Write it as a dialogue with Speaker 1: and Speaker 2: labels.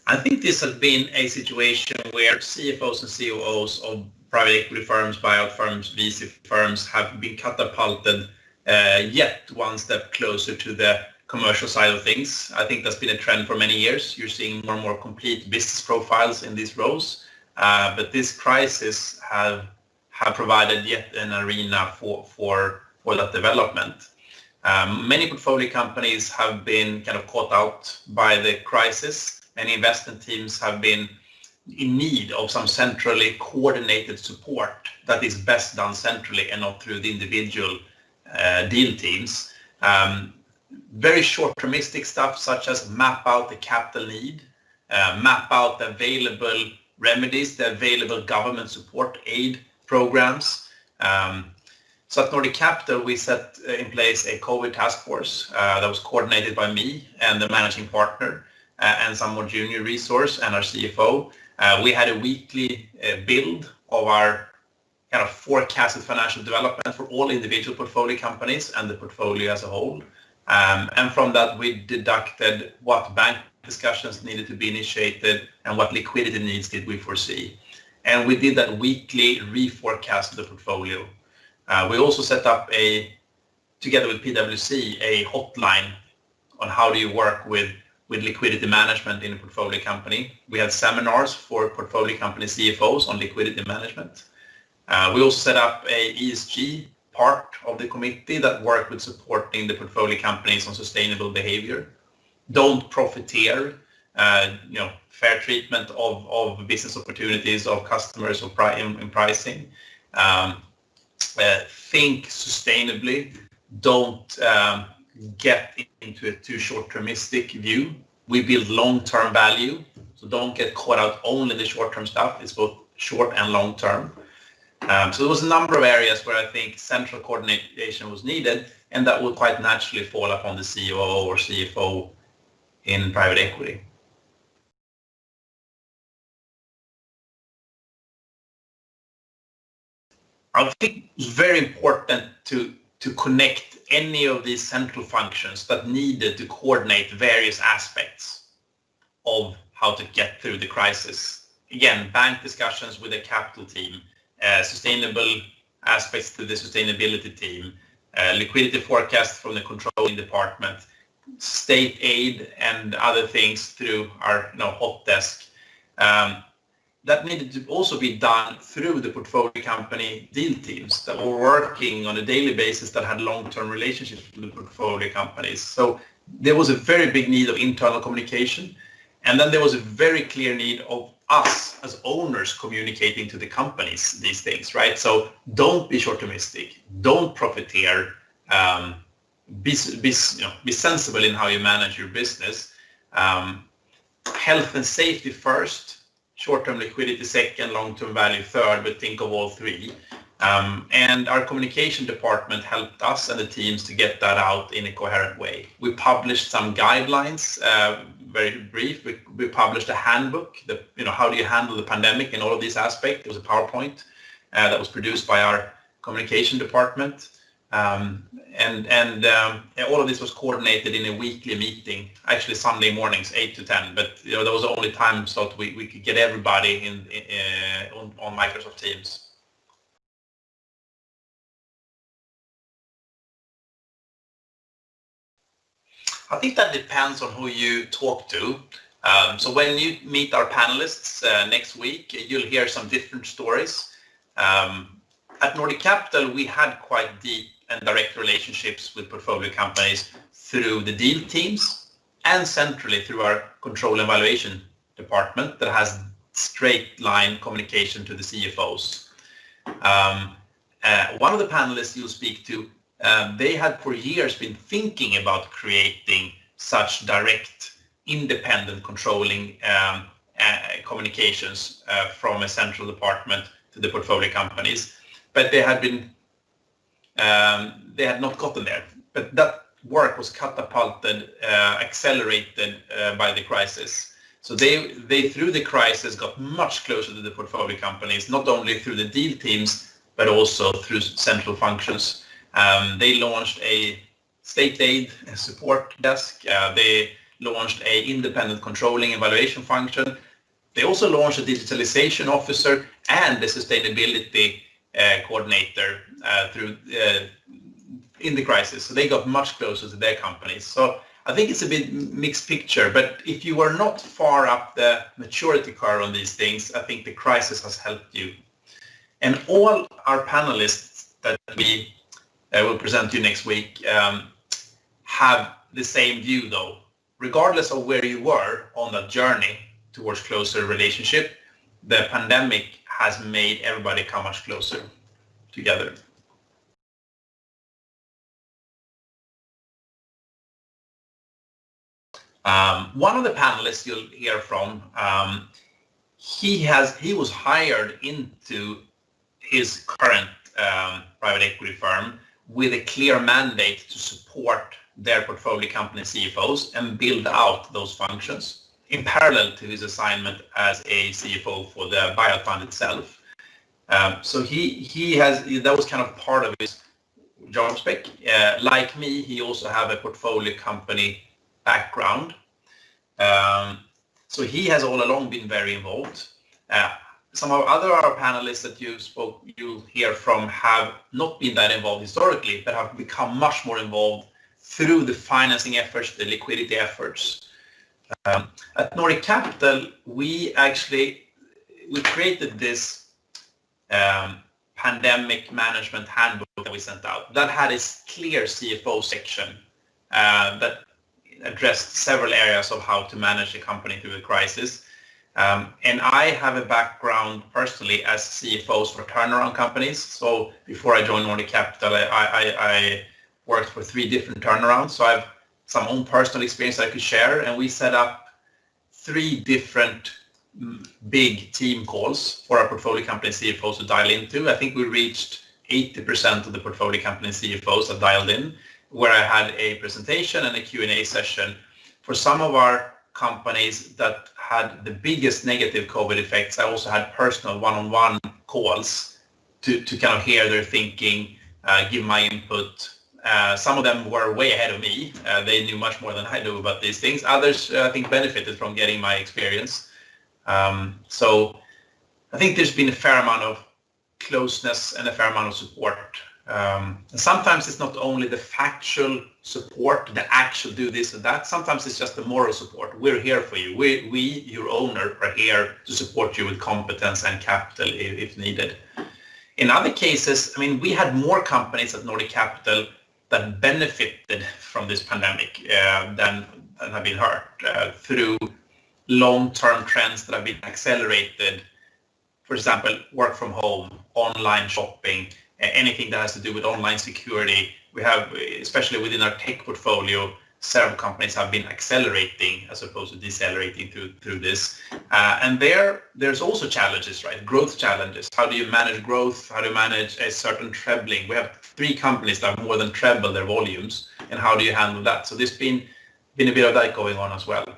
Speaker 1: I think this has been a situation where CFOs and COOs of private equity firms, buyout firms, VC firms have been catapulted yet one step closer to the commercial side of things. I think that's been a trend for many years. You're seeing more and more complete business profiles in these roles, but this crisis have provided yet an arena for that development. Many portfolio companies have been kind of caught out by the crisis. Many investment teams have been in need of some centrally coordinated support that is best done centrally and not through the individual deal teams. Very short-termistic stuff such as map out the capital need, map out the available remedies, the available government support aid programs. So at Nordic Capital, we set in place a COVID task force that was coordinated by me and the managing partner and some more junior resource and our CFO. We had a weekly build of our kind of forecasted financial development for all individual portfolio companies and the portfolio as a whole. And from that, we deducted what bank discussions needed to be initiated and what liquidity needs did we foresee. And we did that weekly reforecast of the portfolio. We also set up together with PwC, a hotline on how do you work with liquidity management in a portfolio company. We had seminars for portfolio company CFOs on liquidity management. We also set up a ESG part of the committee that worked with supporting the portfolio companies on sustainable behavior. Don't profiteer, fair treatment of business opportunities of customers in pricing. Think sustainably. Don't get into a too short-termistic view. We build long-term value, so don't get caught out only in the short-term stuff. It's both short and long-term. So there was a number of areas where I think central coordination was needed, and that would quite naturally fall upon the COO or CFO in private equity. I think it's very important to connect any of these central functions that needed to coordinate various aspects of how to get through the crisis. Again, bank discussions with the capital team, sustainable aspects to the sustainability team, liquidity forecast from the controlling department, state aid and other things through our hot desk. That needed to also be done through the portfolio company deal teams that were working on a daily basis that had long-term relationships with the portfolio companies. So there was a very big need of internal communication. And then there was a very clear need of us as owners communicating to the companies these things, right? So don't be short-termistic, don't profiteer, be sensible in how you manage your business. Health and safety first, short-term liquidity second, long-term value third, but think of all three. And our communication department helped us and the teams to get that out in a coherent way. We published some guidelines, very brief. We published a handbook, how do you handle the pandemic and all of these aspects. It was a PowerPoint that was produced by our communication department. And all of this was coordinated in a weekly meeting, actually Sunday mornings, 8 to 10. But that was the only time slot we could get everybody on Microsoft Teams. I think that depends on who you talk to. So when you meet our panelists next week, you'll hear some different stories. At Nordic Capital, we had quite deep and direct relationships with portfolio companies through the deal teams and centrally through our control and valuation department that has straight line communication to the CFOs. One of the panelists you'll speak to, they had for years been thinking about creating such direct, independent controlling communications from a central department to the portfolio companies, but they had not gotten there. But that work was catapulted, accelerated by the crisis. So they through the crisis got much closer to the portfolio companies, not only through the deal teams, but also through central functions. They launched a state aid support desk. They launched a independent controlling evaluation function. They also launched a digitalization officer and a sustainability coordinator in the crisis. So they got much closer to their companies. So I think it's a bit mixed picture, but if you are not far up the maturity curve on these things, I think the crisis has helped you. And all our panelists that we will present to you next week have the same view though. Regardless of where you were on that journey towards closer relationship, the pandemic has made everybody come much closer together. One of the panelists you'll hear from, he was hired into his current private equity firm with a clear mandate to support their portfolio company CFOs and build out those functions in parallel to his assignment as a CFO for the buyout fund itself. So that was kind of part of his job spec. Like me, he also have a portfolio company background. So he has all along been very involved. Some of our panelists that you'll hear from have not been that involved historically, but have become much more involved through the financing efforts, the liquidity efforts. At Nordic Capital, we created this pandemic management handbook that we sent out. That had a clear CFO section that addressed several areas of how to manage a company through a crisis. And I have a background personally as CFOs for turnaround companies. So before I joined Nordic Capital, I worked for 3 different turnarounds. So I have some own personal experience I could share. And we set up 3 different big team calls for our portfolio company CFOs to dial into. I think we reached 80% of the portfolio company CFOs that dialed in, where I had a presentation and a Q&A session. For some of our companies that had the biggest negative COVID effects, I also had personal one-on-one calls to kind of hear their thinking, give my input. Some of them were way ahead of me. They knew much more than I knew about these things. Others, I think, benefited from getting my experience. So I think there's been a fair amount of closeness and a fair amount of support. And sometimes it's not only the factual support, the actual do this and that. Sometimes it's just the moral support. We're here for you. We, your owner, are here to support you with competence and capital if needed. In other cases, I mean, we had more companies at Nordic Capital that benefited from this pandemic than have been hurt through long-term trends that have been accelerated. For example, work from home, online shopping, anything that has to do with online security. We have, especially within our tech portfolio, several companies have been accelerating as opposed to decelerating through this. And there's also challenges, right? Growth challenges. How do you manage growth? How do you manage a certain trebling? We have 3 companies that have more than trebled their volumes. And how do you handle that? So there's been a bit of that going on as well.